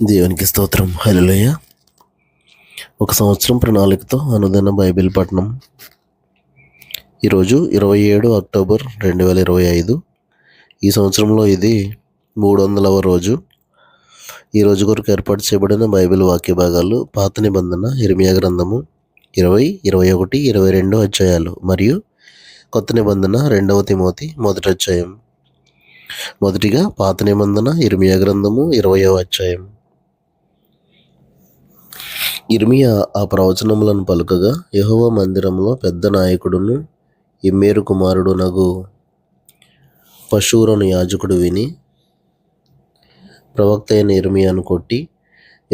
దేవునికి స్తోత్రం. హల్లెలూయా. ఒక సంవత్సరం ప్రణాళికతో అనుదిన బైబిల్ పఠనం. ఈరోజు 27 అక్టోబర్ 2025. ఈ సంవత్సరంలో ఇది 300వ రోజు. ఈ రోజు కొరకు ఏర్పాటు చేయబడిన బైబిల్ వాక్య భాగాలు పాత నిబంధన ఇర్మియా గ్రంథము 20, 21, 22 అధ్యాయాలు మరియు కొత్త నిబంధన 2వ తిమోతి 1వ అధ్యాయం. మొదటిగా పాత నిబంధన ఇర్మియా గ్రంథము 20వ అధ్యాయం. ఇర్మియా ఆ ప్రవచనములను పలుకగా యెహోవా మందిరంలో పెద్ద నాయకుడును ఇమ్మేరు కుమారుడునగు పషూరను యాజకుడు విని ప్రవక్త అయిన ఇర్మియాను కొట్టి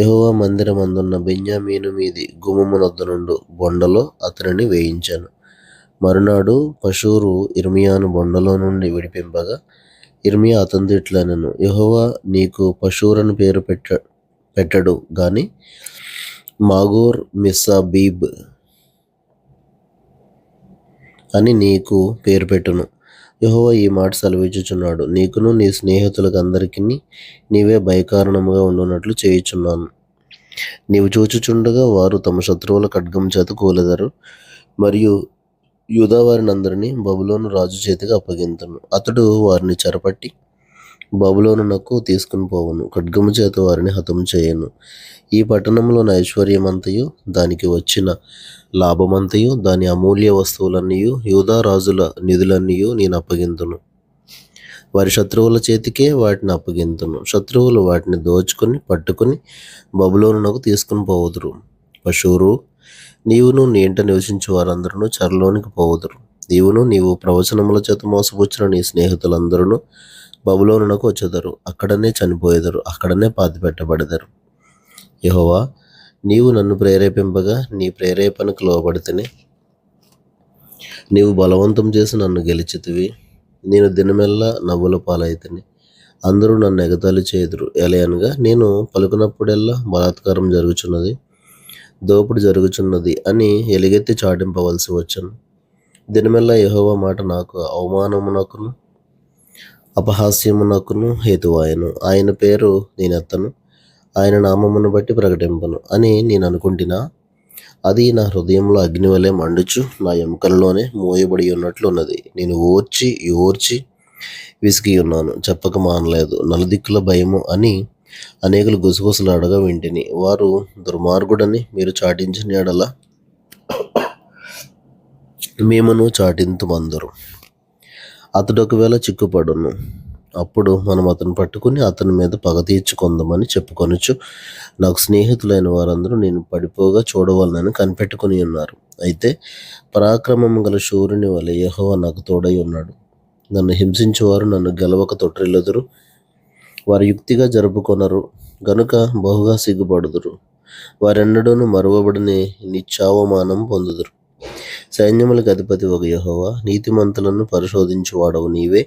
యెహోవా మందిరమందున్న బెన్యామీను మీది గుమ్మమునొద్ద నుండు బొండలో అతనిని వేయించాను. మరునాడు పషూరు ఇర్మియాను బొండలో నుండి విడిపింపగా ఇర్మియా అతనితో ఇట్లనెను, యెహోవా నీకు పషూరను పేరు పెట్టడు గాని మాగోర్ మిస్సాబీబ్ అని నీకు పేరు పెట్టును. యెహోవా ఈ మాట సెలవిచ్చుచున్నాడు, నీకును నీ స్నేహితులకందరికీ నీవే భయకారణముగా ఉండునట్లు చేయుచున్నాను. నీవు చూచుచుండగా వారు తమ శత్రువుల ఖడ్గం చేత కూలెదరు మరియు యూదా వారినందరినీ బబులోను రాజు చేతికి అప్పగింతును. అతడు వారిని చెరపట్టి బబులోనునకు తీసుకుని పోవును, ఖడ్గము చేత వారిని హతము చేయను. ఈ పట్టణంలోని ఐశ్వర్యమంతయు దానికి వచ్చిన లాభమంతయు దాని అమూల్య వస్తువులన్నీయు యూదా రాజుల నిధులన్నీయు నేను అప్పగింతును. వారి శత్రువుల చేతికే వాటిని అప్పగింతును. శత్రువులు వాటిని దోచుకొని పట్టుకుని బబులోనునకు తీసుకుని పోవుదురు. పషూరు, నీవును నీ ఇంట నివసించు వారందరూ చెరలోనికి పోవుదురు. నీవు ప్రవచనముల చేత మోసపుచ్చిన నీ స్నేహితులందరూ బబులోనునకు వచ్చెదరు. అక్కడనే చనిపోయేదరు, అక్కడనే పాతిపెట్టబడెదరు. యెహోవా, నీవు నన్ను ప్రేరేపింపగా నీ ప్రేరేపణకు లోబడితిని. నీవు బలవంతం చేసి నన్ను గెలిచితివి. నేను దినమెల్లా నవ్వుల పాలైతిని. అందరూ నన్ను ఎగతాళి చేయుదురు. ఎలయనగా నేను పలుకునప్పుడెల్లా బలాత్కారం జరుగుచున్నది, దోపుడు జరుగుచున్నది అని ఎలుగెత్తి చాటింపవలసి వచ్చును. దినమెల్లా యెహోవా మాట నాకు అవమానమునకును అపహాస్యమునకును హేతువాయను. ఆయన పేరు నేనెత్తను, ఆయన నామమును బట్టి ప్రకటింపను అని నేను అనుకుంటున్నా. అది నా హృదయంలో అగ్నివలే మండుచు నా ఎముకలలోనే మోయబడి ఉన్నట్లు ఉన్నది. నేను ఓర్చి విసిగి ఉన్నాను, చెప్పక మానలేదు. నలుదిక్కుల భయము అని అనేకులు గుసగుసలాడగా వింటిని. వారు దుర్మార్గుడని మీరు చాటించిన ఎడల మేమును చాటింతుమందరు. అతడు ఒకవేళ చిక్కుపడును, అప్పుడు మనం అతను పట్టుకుని అతని మీద పగ తీర్చుకుందామని చెప్పుకొనుచు నాకు స్నేహితులైన వారందరూ నేను పడిపోగా చూడవలనని కనిపెట్టుకుని ఉన్నారు. అయితే పరాక్రమము గల శూరుని వలె యెహోవా నాకు తోడై ఉన్నాడు. నన్ను హింసించేవారు నన్ను గెలవక తొట్టిల్లుదురు. వారు యుక్తిగా జరుపుకొనరు గనుక బహుగా సిగ్గుపడుదురు. వారెన్నడూను మరువబడిని నిత్యావమానం పొందుదురు. సైన్యములకు అధిపతి ఒక యెహోవా, నీతిమంతులను పరిశోధించువాడవు నీవే,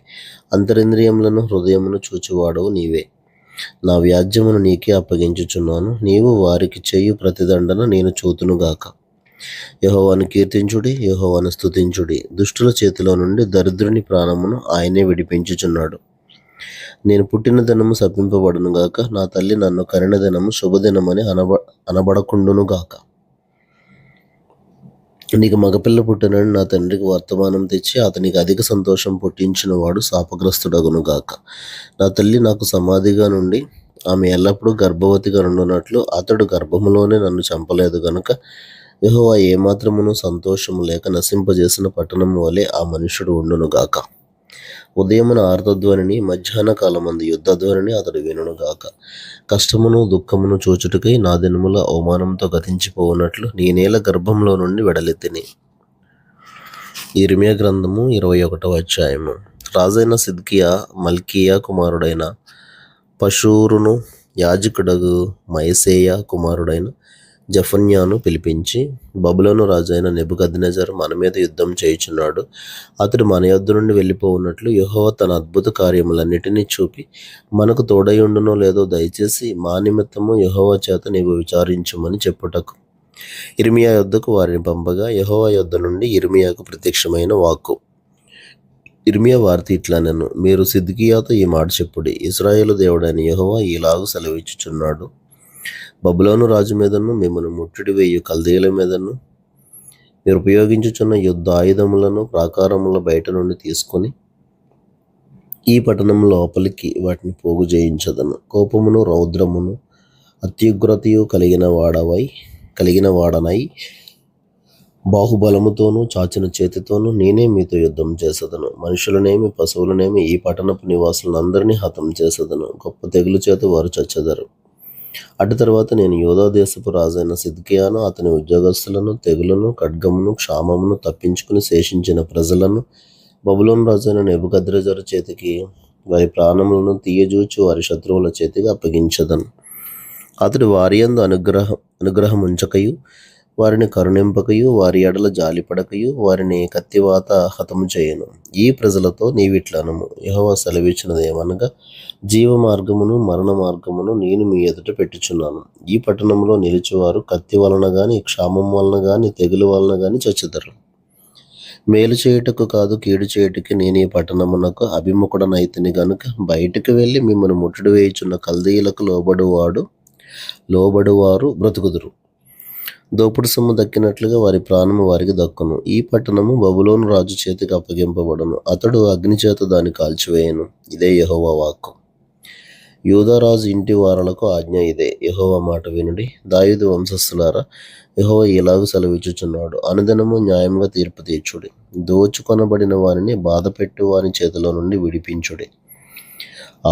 అంతరింద్రియములను హృదయమును చూచువాడవు నీవే. నా వ్యాజ్యమును నీకే అప్పగించుచున్నాను. నీవు వారికి చేయు ప్రతిదండన నేను చూతునుగాక. యెహోవాను కీర్తించుడి, యెహోవాను స్తుతించుడి. దుష్టుల చేతిలో నుండి దరిద్రుని ప్రాణమును ఆయనే విడిపించుచున్నాడు. నేను పుట్టిన దినము శపింపబడునుగాక, నా తల్లి నన్ను కనిన దినము శుభదినమని అనబడకుండునుగాక. నీకు మగపిల్ల పుట్టినని నా తండ్రికి వర్తమానం తెచ్చి అతనికి అధిక సంతోషం పుట్టించిన వాడు శాపగ్రస్తుడగునుగాక. నా తల్లి నాకు సమాధిగా నుండి ఆమె ఎల్లప్పుడూ గర్భవతిగా నుండునట్లు అతడు గర్భములోనే నన్ను చంపలేదు గనుక యెహోవా ఏమాత్రమును సంతోషము లేక నశింపజేసిన పట్టణము వలె ఆ మనుష్యుడు ఉండునుగాక. ఉదయమున ఆర్తధ్వనిని, మధ్యాహ్న కాలమందు యుద్ధధ్వనిని అతడు వినుగాక. కష్టమును దుఃఖమును చూచుటకై నా దినముల అవమానంతో గతించిపోవునట్లు నేనేల గర్భంలో నుండి వెడలెత్తిని. ఇర్మియా గ్రంథము 21వ అధ్యాయము. రాజైన సిద్కియా మల్కీయా కుమారుడైన పషూరును యాజకుడగు మయసేయా కుమారుడైన జెఫన్యాను పిలిపించి, బబులోను రాజైన నెబుకద్నెజరు మన మీద యుద్ధం చేయుచున్నాడు. అతడు మన యొద్ద నుండి వెళ్ళిపోవున్నట్లు యెహోవా తన అద్భుత కార్యములన్నిటినీ చూపి మనకు తోడయుండునో లేదో దయచేసి మా నిమిత్తము యెహోవా చేత నీవు విచారించుమని చెప్పుటకు ఇర్మియా యొద్దకు వారిని పంపగా యెహోవా యొద్ద నుండి ఇర్మియాకు ప్రత్యక్షమైన వాక్కు. ఇర్మియా వారితో ఇట్లనెను, మీరు సిద్కియాతో ఈ మాట చెప్పుడి, ఇశ్రాయేలు దేవుడైన యెహోవా ఈలాగు సెలవిచ్చుచున్నాడు, బబులోను రాజు మీదను మిమ్మల్ని ముట్టడి వేయు కల్దీయుల మీదను మీరు ఉపయోగించుచున్న యుద్ధ ఆయుధములను ప్రాకారముల బయట నుండి తీసుకొని ఈ పట్టణం లోపలికి వాటిని పోగు చేయించదను. కోపమును రౌద్రమును అత్యుగ్రతయు కలిగిన వాడనై బాహుబలముతోనూ చాచిన చేతితోనూ నేనే మీతో యుద్ధం చేసేదను. మనుషులనేమి పశువులనేమి ఈ పట్టణపు నివాసులందరినీ హతం చేసేదను. గొప్ప తెగులు చేత వారు చచ్చెదరు. అటు తర్వాత నేను యూదా దేశపు రాజైన సిద్కియాను అతని ఉద్యోగస్తులను తెగులును ఖడ్గమును క్షామమును తప్పించుకుని శేషించిన ప్రజలను బబులోను రాజైన నెబుకద్రెజరు చేతికి వారి ప్రాణములను తీయజూచి వారి శత్రువుల చేతికి అప్పగించదను. అతడు వారి యందు అనుగ్రహముంచకయు వారిని కరుణింపకయు వారి ఎడల జాలిపడకయు వారిని కత్తివాత హతము చేయను. ఈ ప్రజలతో నీవిట్లనము, యెహోవా సెలవిచ్చినదేమనగా, జీవ మార్గమును మరణ మార్గమును నేను మీ ఎదుట పెట్టుచున్నాను. ఈ పట్టణంలో నిలిచేవారు కత్తి వలన గాని క్షామం వలన గాని తెగులు వలన గాని చచ్చెదరు. మేలు చేయుటకు కాదు కీడు చేయుటకి నేను ఈ పట్టణమునకు అభిముఖుడనైతిని గనుక బయటకు వెళ్ళి మిమ్మల్ని ముట్టడి వేయుచున్న కల్దీయులకు లోబడువారు బ్రతుకుదురు. దోపుడు సొమ్ము దక్కినట్లుగా వారి ప్రాణము వారికి దక్కును. ఈ పట్టణము బబులోను రాజు చేతికి అప్పగింపబడును. అతడు అగ్ని చేత దాన్ని కాల్చివేయను. ఇదే యెహోవా వాక్కు. యూదారాజు ఇంటి వారలకు ఆజ్ఞ ఇదే. యెహోవా మాట వినుడి. దావీదు వంశస్థులారా, యెహోవా ఇలాగు సెలవిచ్చుచున్నాడు, అనుదినము న్యాయంగా తీర్పు తీర్చుడి. దోచుకొనబడిన వారిని బాధపెట్టు వారి చేతిలో నుండి విడిపించుడి.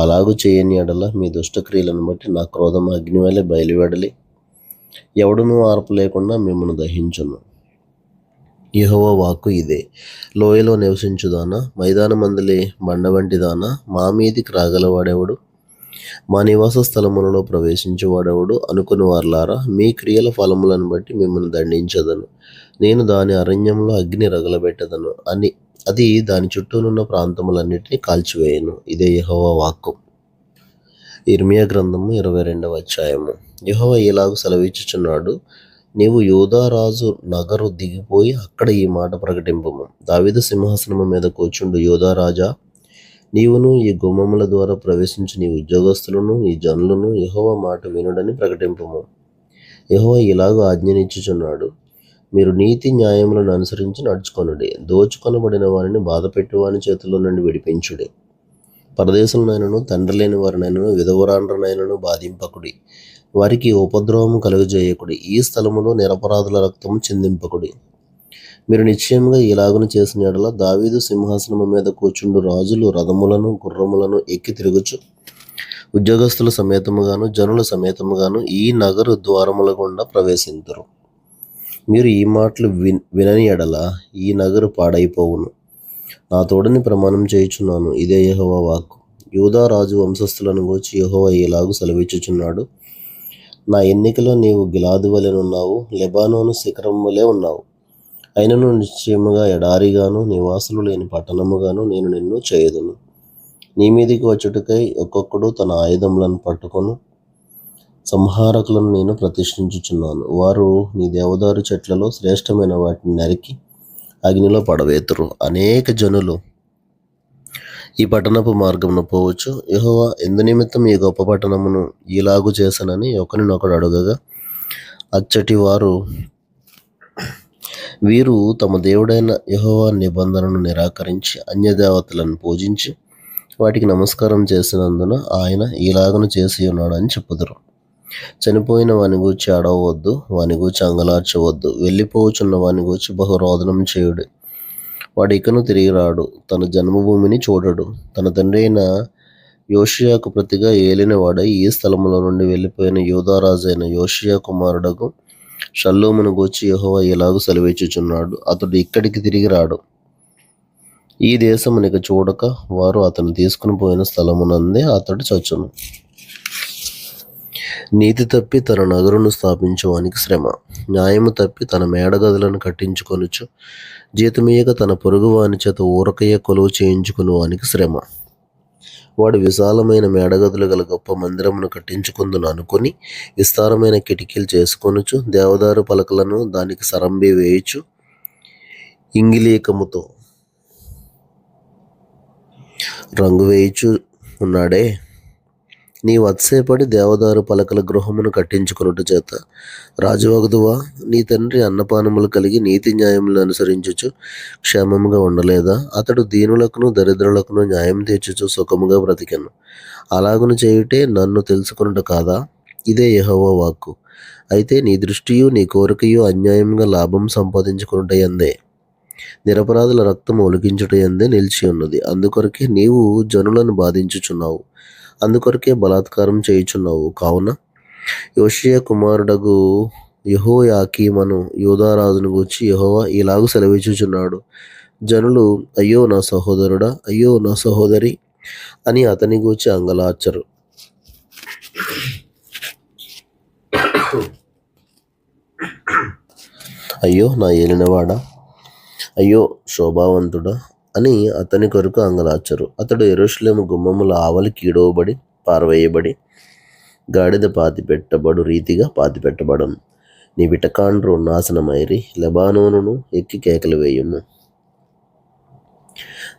అలాగు చేయని ఎడల మీ దుష్టక్రియలను బట్టి నా క్రోధం అగ్ని వలె బయలువెడలి ఎవడునూ ఆర్పు లేకుండా మిమ్మల్ని దహించును. యెహోవా వాక్కు ఇదే. లోయలో నివసించుదానా, మైదానమందలి బండ వంటిదానా, మా మీదికి రాగలవాడెవడు, మా నివాస స్థలములలో ప్రవేశించేవాడెవడు అనుకుని వారలారా, మీ క్రియల ఫలములను బట్టి మిమ్మల్ని దండించదను. నేను దాని అరణ్యంలో అగ్ని రగలబెట్టదను, అది దాని చుట్టూనున్న ప్రాంతములన్నిటినీ కాల్చివేయను. ఇదే యెహోవా వాక్కు. ఇర్మియా గ్రంథము 22వ అధ్యాయము. యెహోవా ఇలాగు సెలవిచ్చుచున్నాడు, నీవు యూదా రాజు నగరు దిగిపోయి అక్కడ ఈ మాట ప్రకటింపుము. దావీదు సింహాసనము మీద కూర్చుండు యూదా రాజా, నీవును ఈ గుమ్మముల ద్వారా ప్రవేశించి నీ ఉద్యోగస్తులను నీ జనులను యెహోవా మాట వినుడని ప్రకటింపుము. యెహోవా ఇలాగు ఆజ్ఞనిచ్చుచున్నాడు, మీరు నీతి న్యాయములను అనుసరించి నడుచుకొనుడి. దోచుకొనబడిన వారిని బాధపెట్టు వాని చేతిలో నుండి విడిపించుడి. పరదేశులనైనను తండ్రి లేని వారినైనను విధవరాండ్రనైనను బాధింపకుడి. వారికి ఉపద్రవము కలుగజేయకుడి. ఈ స్థలములో నిరపరాధుల రక్తము చిందింపకుడి. మీరు నిశ్చయముగా ఇలాగున చేసిన ఎడల దావీదు సింహాసనము మీద కూర్చుండు రాజులు రథములను గుర్రములను ఎక్కి తిరుగుచు ఉద్యోగస్తుల సమేతముగాను జనుల సమేతముగాను ఈ నగరు ద్వారముల గుండా ప్రవేశింతురు. మీరు ఈ మాటలు వినని ఎడల ఈ నగరు పాడైపోవును. నా తోడని ప్రమాణం చేయుచున్నాను. ఇదే యెహోవా వాక్కు. యూదా రాజు వంశస్థులను గూర్చి యెహోవా ఇలాగు సెలవిచ్చుచున్నాడు, నా ఎన్నికలో నీవు గిలాదు వలెనున్నావు, లెబానోను శిఖరం వలె ఉన్నావు. అయినను నిశ్చయముగా ఎడారిగాను నివాసులు లేని పట్టణముగాను నేను నిన్ను చేయదును. నీ మీదికి వచ్చుటకై ఒక్కొక్కడు తన ఆయుధములను పట్టుకొను సంహారకులను నేను ప్రతిష్ఠించుచున్నాను. వారు నీ దేవదారు చెట్లలో శ్రేష్టమైన వాటిని నరికి అగ్నిలో పడవేతురు. అనేక జనులు ఈ పట్టణపు మార్గమును పోవచ్చు. యెహోవా ఎందు నిమిత్తం ఈ గొప్ప పట్టణమును ఇలాగు చేశానని ఒకరినొకడు అడుగగా, అచ్చటి వీరు తమ దేవుడైన యెహోవా నిబంధనను నిరాకరించి అన్యదేవతలను పూజించి వాటికి నమస్కారం చేసినందున ఆయన ఇలాగను చేసి ఉన్నాడని చెప్పుదురు. చనిపోయిన వాని గూర్చి అడవవద్దు, వాని గూర్చి అంగలార్చవద్దు. వెళ్ళిపోవచ్చున్న వాని గూర్చి బహురోదనం చేయుడు. వాడు ఇకను తిరిగి రాడు, తన జన్మభూమిని చూడడు. తన తండ్రి అయిన యోషియాకు ప్రతిగా ఏలిన వాడై ఈ స్థలములో నుండి వెళ్ళిపోయిన యూదారాజైన యోషియా కుమారుడకు షల్లూమును గూర్చి యెహోవా ఇలాగు సెలవిచ్చుచున్నాడు, అతడు ఇక్కడికి తిరిగి రాడు. ఈ దేశమునిక చూడక వారు అతను తీసుకుని పోయిన స్థలమునందే అతడు చచ్చును. నీతి తప్పి తన నగరును స్థాపించువానికి శ్రమ. న్యాయము తప్పి తన మేడగదులను కట్టించుకొనుచు జీతమీయక తన పొరుగు వాని చేత ఊరకయ్య కొలువు చేయించుకుని వానికి శ్రమ. వాడు విశాలమైన మేడగదులు గల గొప్ప మందిరమును కట్టించుకుందును అనుకుని విస్తారమైన కిటికీలు చేసుకొనుచు దేవదారు పలకలను దానికి సరంబి వేయుచు ఇంగిలీకముతో రంగు వేయుచు ఉన్నాడే. నీవు అతిశయపడి దేవదారు పలకల గృహమును కట్టించుకొనుట చేత రాజువగుదువా? నీ తండ్రి అన్నపానములు కలిగి నీతి న్యాయములను అనుసరించుచు క్షేమముగా ఉండలేదా? అతడు దీనులకును దరిద్రులకును న్యాయం తీర్చుచు సుఖముగా బ్రతికెను. అలాగును చేయుటే నన్ను తెలుసుకొనుట కాదా? ఇదే యెహోవా వాక్కు. అయితే నీ దృష్టియు నీ కోరికయు అన్యాయంగా లాభం సంపాదించుకొనుట యందే, నిరపరాధుల రక్తము ఒలికించుట యందే నిలిచి ఉన్నది. అందుకొరకే నీవు జనులను బాధించుచున్నావు, అందుకొరకే బలాత్కారం చేయుచున్నావు. కావున యోషీయ కుమారుడగు యెహోయాకీమును యూదారాజును గూర్చి యెహోవా ఇలాగు సెలవిచ్చుచున్నాడు. జనులు అయ్యో నా సహోదరుడా, అయ్యో నా సహోదరి అని అతని గూర్చి అంగలార్చరు. అయ్యో నా ఏలినవాడా, అయ్యో శోభావంతుడా అని అతని కొరకు అంగలార్చరు. అతడు యెరూషలేము గుమ్మముల ఆవలి కీడవబడి పారవేయబడి గాడిద పాతిపెట్టబడు రీతిగా పాతిపెట్టబడను. నీ విటకాండ్రు నాశనమైరి లెబానోనును ఎక్కి కేకలు వేయుము.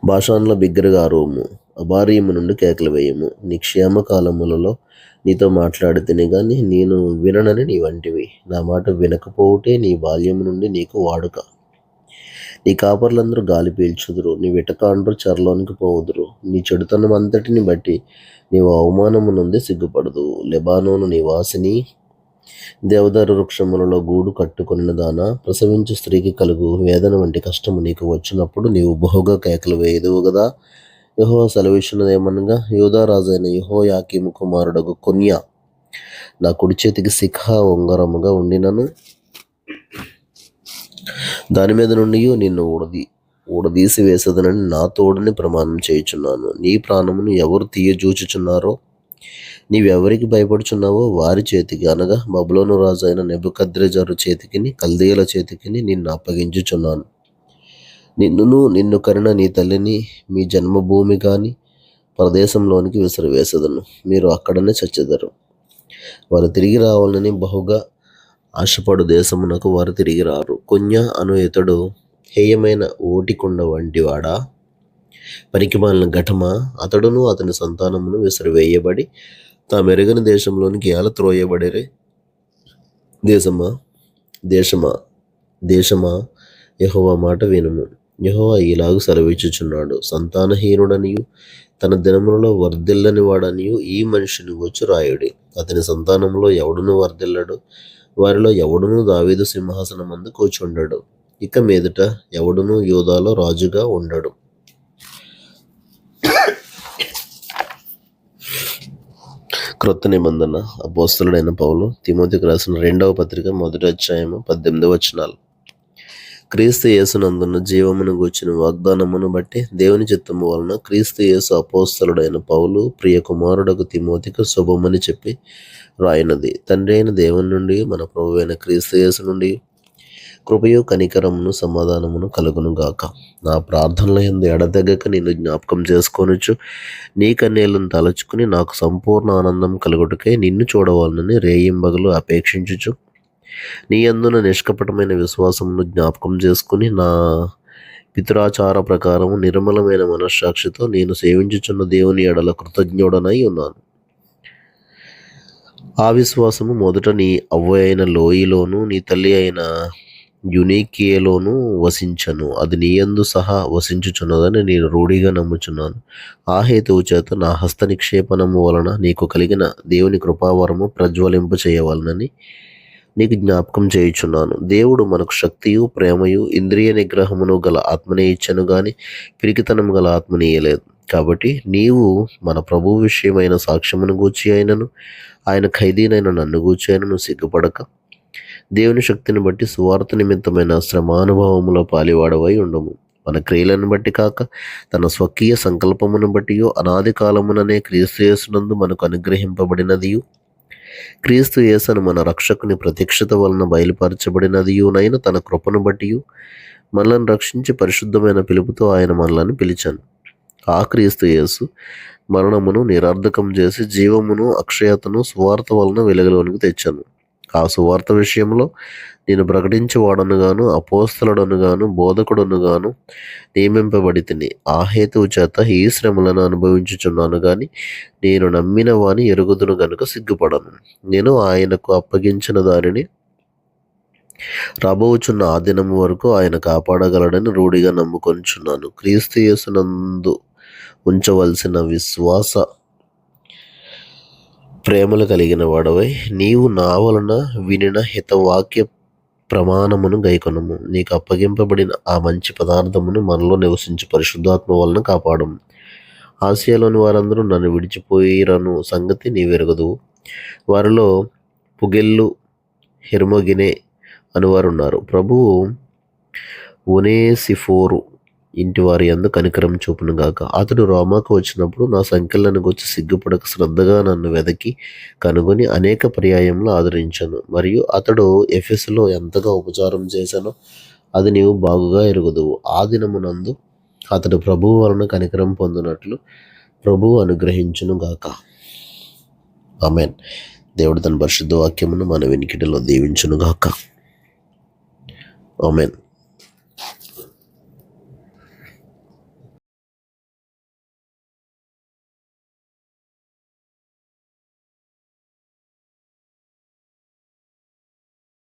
బాషాన్లో బిగ్గరగా అరువుము, అబారీము నుండి కేకలు వేయుము. నీ క్షేమకాలములలో నీతో మాట్లాడితేనే గాని నేను విననని నీ వంటివి. నా మాట వినకపోవుటే నీ బాల్యము నుండి నీకు వాడుక. నీ కాపర్లందరూ గాలి పీల్చుదురు, నీ విటకాండ్రు చెరలోనికి పోవుదురు. నీ చెడుతనం అంతటిని బట్టి నీవు అవమానము నుండి సిగ్గుపడదు. లెబానోను నివాసిని, దేవదారు వృక్షములలో గూడు కట్టుకొనిన దానా, ప్రసవించు స్త్రీకి కలుగు వేదన వంటి కష్టము నీకు వచ్చినప్పుడు నీవు బహుగా కేకలు వేయదువు గదా. యెహోవా సెలవిచ్చినదేమనగా, యూదారాజైన యెహోయాకీము కుమారుడగు కొన్యా నా కుడి చేతికి శిఖా ఉంగరముగా ఉండినను దాని మీద నుండి నిన్ను ఊడదీసి వేసదనని నా తోడుని ప్రమాణం చేయుచున్నాను. నీ ప్రాణమును ఎవరు తీయజూచుచున్నారో, నీవెవరికి భయపడుచున్నావో వారి చేతికి, అనగా బబులోను రాజు అయిన నెబుకద్రెజరు చేతికిని కల్దీయుల చేతికిని నిన్ను అప్పగించుచున్నాను. నిన్ను కనిన నీ తల్లిని మీ జన్మభూమి కాని ప్రదేశంలోనికి విసిరివేసెదను. మీరు అక్కడనే చచ్చెదరు. వారు తిరిగి రావాలని బహుగా ఆశపడు దేశమునకు వారు తిరిగి రారు. కొన్యా అను ఇతడు హేయమైన ఓటికుండ వంటివాడా, పనికిమాలిన ఘటమా? అతడును అతని సంతానమును విసిరివేయబడి తామెరుగని దేశంలోనికి ఎలా త్రోయబడిరే. దేశమా యెహోవా మాట వినుము. యెహోవా ఇలాగు సెలవిచ్చుచున్నాడు. సంతానహీనుడనియు తన దినములలో వర్ధిల్లని వాడనియు ఈ మనిషిని గూర్చి రాయుడి. అతని సంతానంలో ఎవడునూ వర్ధిల్లడు, వారిలో ఎవడునూ దావీదు సింహాసనమందు కూర్చుండడు. ఇక మీదట ఎవడునూ యూదాలో రాజుగా ఉండడు. క్రొత్త నిబంధన. అపోస్తలుడైన పౌలు తిమోతికి రాసిన 2వ పత్రిక 1వ అధ్యాయము 18వ వచనాలు. క్రీస్తు యేసునందున్న జీవమును గూర్చిన వాగ్దానమును బట్టి దేవుని చిత్తము వలన క్రీస్తు యేసు అపోస్తలుడైన పౌలు ప్రియ కుమారుడకు తిమోతికి శుభమని చెప్పి రాయినది. తండ్రి అయిన దేవుని నుండి మన ప్రభువైన క్రీస్తు యేసు నుండి కృపయు కనికరమును సమాధానమును కలుగును గాక. నా ప్రార్థనల యందు ఎడతెగక నిన్ను జ్ఞాపకం చేసుకొనుచు నీ కన్యలను తలచుకుని నాకు సంపూర్ణ ఆనందం కలుగుటకై నిన్ను చూడవాలని రేయింబగలు అపేక్షించుచు నీ యందున నిష్కపటమైన విశ్వాసమును జ్ఞాపకం చేసుకుని నా పితరాచార ప్రకారము నిర్మలమైన మనస్సాక్షితో నేను సేవించుచున్న దేవుని ఎడల కృతజ్ఞుడనై ఉన్నాను. ఆ విశ్వాసము మొదట నీ అవ్వ అయిన లోయిలోను నీ తల్లి అయిన యునీకియలోను వసించను. అది నీయందు సహా వసించుచున్నదని నేను రూఢిగా నమ్ముచున్నాను. ఆ హేతువు చేత నా హస్త నిక్షేపణము వలన నీకు కలిగిన దేవుని కృపావరము ప్రజ్వలింప చేయవలనని నీకు జ్ఞాపకం చేయుచున్నాను. దేవుడు మనకు శక్తియు ప్రేమయు ఇంద్రియ నిగ్రహమును గల ఆత్మనే ఇచ్చను గాని పిరికితనము గల ఆత్మని ఇయ్యలేదు. కాబట్టి నీవు మన ప్రభువు విషయమైన సాక్ష్యమును గూర్చి అయినను ఆయన ఖైదీనైన నన్ను గూర్చి అయినను సిగ్గుపడక దేవుని శక్తిని బట్టి సువార్త నిమిత్తమైన శ్రమానుభవములో పాలివాడవై ఉండము. మన క్రియలను బట్టి కాక తన స్వకీయ సంకల్పమును బట్టియో అనాది కాలముననే క్రీస్తు యేసునందు మనకు అనుగ్రహింపబడినదియు క్రీస్తు యేసును మన రక్షకుని ప్రత్యక్షత వలన బయలుపరచబడినదియునైన తన కృపను బట్టియు మనలను రక్షించి పరిశుద్ధమైన పిలుపుతో ఆయన మనలను పిలిచాను. ఆ క్రీస్తు యేసు మరణమును నిరర్ధకం చేసి జీవమును అక్షయతను సువార్త వలన వెలుగులోనికి తెచ్చాను. ఆ సువార్త విషయంలో నేను ప్రకటించేవాడనుగాను, అపోస్తలుడనుగాను, బోధకుడనుగాను నియమింపబడి తిని. ఆ హేతువు చేత ఈ శ్రమలను అనుభవించుచున్నాను గాని నేను నమ్మిన వాని ఎరుగుదును గనుక సిగ్గుపడను. నేను ఆయనకు అప్పగించిన దానిని రాబోచున్న ఆ దినము వరకు ఆయన కాపాడగలడని రూఢిగా నమ్ముకొనుచున్నాను. క్రీస్తు యేసునందు ఉంచవలసిన విశ్వాస ప్రేమలు కలిగిన వాడవై నీవు నా వలన వినిన హితవాక్య ప్రమాణమును గైకొనము. నీకు అప్పగింపబడిన ఆ మంచి పదార్థమును మనలో నివసించు పరిశుద్ధాత్మ వలన కాపాడము. ఆసియాలోని వారందరూ నన్ను విడిచిపోయిరను సంగతి నీవెరగదువు. వారిలో పుగెల్లు, హెర్మోగినే అనువారున్నారు. ప్రభువు ఒనేసిఫోరు ఇంటి వారి యందు కనికరం చూపును గాక. అతడు రోమాకు వచ్చినప్పుడు నా సంఖ్యలను గురించి సిగ్గుపడక శ్రద్ధగా నన్ను వెదకి కనుగొని అనేక పర్యాయములు ఆదరించాను. మరియు అతడు ఎఫెసులో ఎంతగా ఉపచారం చేశానో అది నీవు బాగుగా ఎరుగుదువు. ఆ దినమునందు అతడు ప్రభువు వలన కనికరం పొందినట్లు ప్రభువు అనుగ్రహించును గాక. ఆమేన్. దేవుడు తన పరిశుద్ధ వాక్యమును మన వెనికిటిలో దీవించును గాక. ఆమేన్.